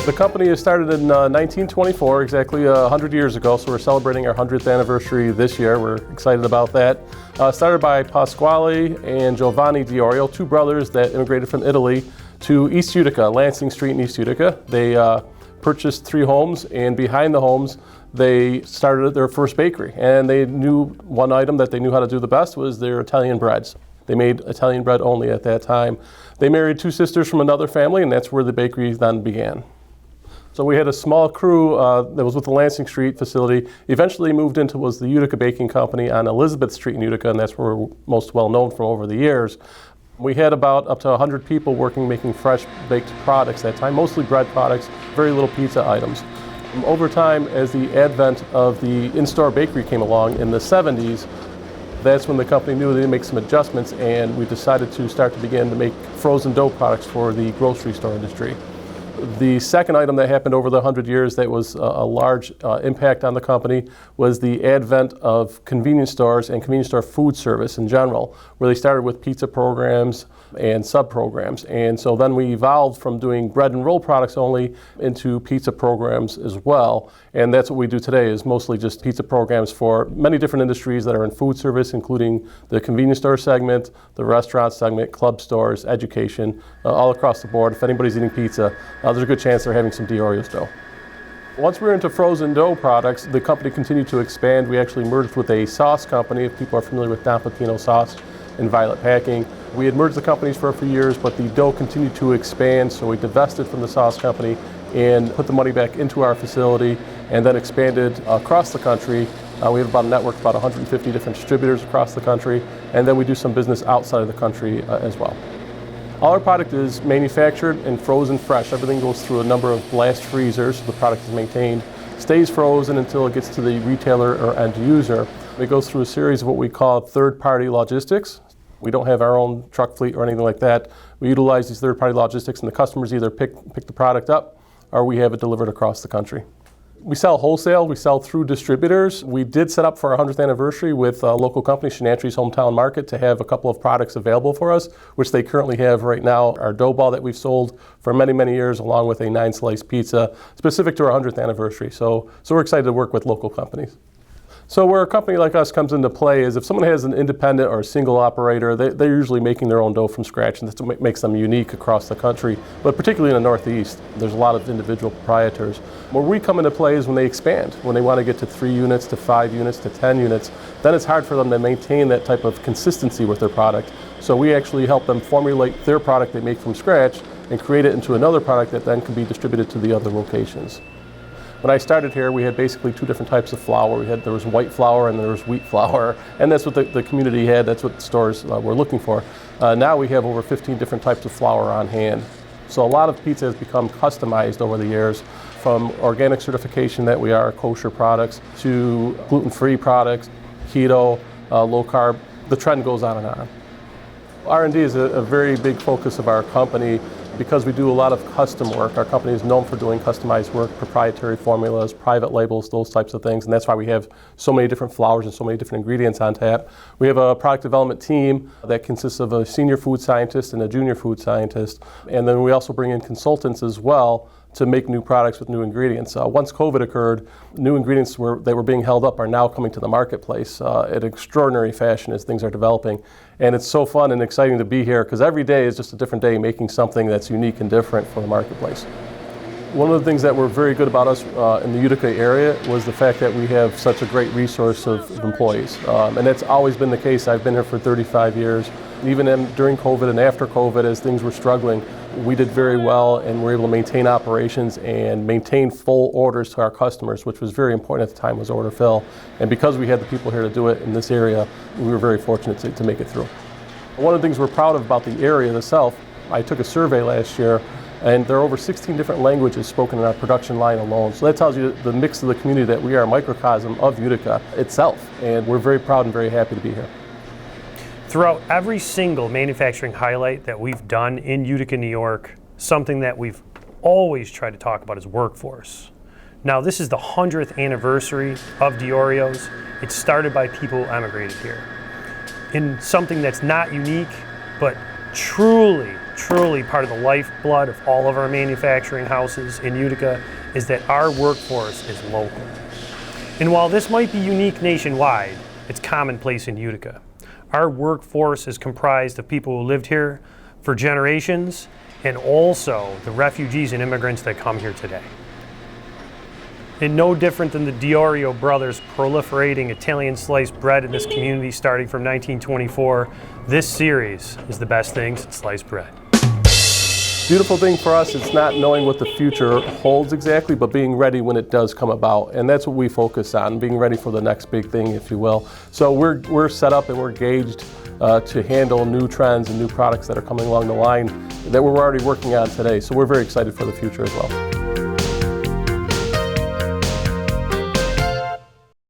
The company was started in 1924, exactly 100 years ago, so we're celebrating our 100th anniversary this year. We're excited about that. Started by Pasquale and Giovanni DeIorio, two brothers that immigrated from Italy to East Utica, Lansing Street in East Utica. They purchased 3 homes, and behind the homes they started their first bakery. And they knew one item that they knew how to do the best was their Italian breads. They made Italian bread only at that time. They married 2 sisters from another family, and that's where the bakery then began. So we had a small crew that was with the Lansing Street facility. Eventually moved into was the Utica Baking Company on Elizabeth Street in Utica, and that's where we're most well known from over the years. We had about up to 100 people working making fresh baked products at that time, mostly bread products, very little pizza items. Over time, as the advent of the in-store bakery came along in the 70s, that's when the company knew they needed to make some adjustments, and we decided to begin to make frozen dough products for the grocery store industry. The second item that happened over the 100 years that was a large impact on the company was the advent of convenience stores and convenience store food service in general, where they started with pizza programs and sub-programs. And so then we evolved from doing bread and roll products only into pizza programs as well. And that's what we do today, is mostly just pizza programs for many different industries that are in food service, including the convenience store segment, the restaurant segment, club stores, education, all across the board. If anybody's eating pizza, there's a good chance they're having some DeIorios dough. Once we were into frozen dough products, the company continued to expand. We actually merged with a sauce company, if people are familiar with Don Pepino sauce and Violet Packing. We had merged the companies for a few years, but the dough continued to expand, so we divested from the sauce company and put the money back into our facility and then expanded across the country. We have about a network of about 150 different distributors across the country, and then we do some business outside of the country as well. All our product is manufactured and frozen fresh. Everything goes through a number of blast freezers, so the product is maintained, stays frozen until it gets to the retailer or end user. It goes through a series of what we call third-party logistics. We don't have our own truck fleet or anything like that. We utilize these third-party logistics, and the customers either pick the product up or we have it delivered across the country. We sell wholesale, we sell through distributors. We did set up for our 100th anniversary with a local company, Shenantry's Hometown Market, to have a couple of products available for us, which they currently have right now. Our dough ball that we've sold for many, many years, along with a 9-slice pizza, specific to our 100th anniversary. So we're excited to work with local companies. So where a company like us comes into play is if someone has an independent or a single operator, they're usually making their own dough from scratch, and that's what makes them unique across the country. But particularly in the Northeast, there's a lot of individual proprietors. Where we come into play is when they expand, when they want to get to 3 units, to 5 units, to 10 units. Then it's hard for them to maintain that type of consistency with their product. So we actually help them formulate their product they make from scratch and create it into another product that then can be distributed to the other locations. When I started here, we had basically 2 different types of flour. There was white flour and there was wheat flour, and that's what the community had, that's what the stores were looking for. Now we have over 15 different types of flour on hand. So a lot of pizza has become customized over the years, from organic certification that we are, kosher products, to gluten-free products, keto, low carb. The trend goes on and on. R&D is a very big focus of our company. Because we do a lot of custom work. Our company is known for doing customized work, proprietary formulas, private labels, those types of things, and that's why we have so many different flours and so many different ingredients on tap. We have a product development team that consists of a senior food scientist and a junior food scientist, and then we also bring in consultants as well to make new products with new ingredients. Once COVID occurred, new ingredients that were being held up are now coming to the marketplace at extraordinary fashion as things are developing. And it's so fun and exciting to be here because every day is just a different day making something that's unique and different for the marketplace. One of the things that were very good about us in the Utica area was the fact that we have such a great resource of employees. And that's always been the case. I've been here for 35 years. Even during COVID and after COVID, as things were struggling, we did very well and were able to maintain operations and maintain full orders to our customers, which was very important at the time, was order fill. And because we had the people here to do it in this area, we were very fortunate to make it through. One of the things we're proud of about the area itself, I took a survey last year, and there are over 16 different languages spoken in our production line alone. So that tells you the mix of the community that we are a microcosm of Utica itself. And we're very proud and very happy to be here. Throughout every single manufacturing highlight that we've done in Utica, New York, something that we've always tried to talk about is workforce. Now, this is the 100th anniversary of DeIorios. It started by people who emigrated here. In something that's not unique, but truly truly part of the lifeblood of all of our manufacturing houses in Utica is that our workforce is local. And while this might be unique nationwide, it's commonplace in Utica. Our workforce is comprised of people who lived here for generations and also the refugees and immigrants that come here today. And no different than the DeIorio brothers proliferating Italian sliced bread in this community starting from 1924, this series is the best thing since sliced bread. Beautiful thing for us, it's not knowing what the future holds exactly, but being ready when it does come about. And that's what we focus on, being ready for the next big thing, if you will. So we're set up and we're gauged to handle new trends and new products that are coming along the line that we're already working on today. So we're very excited for the future as well.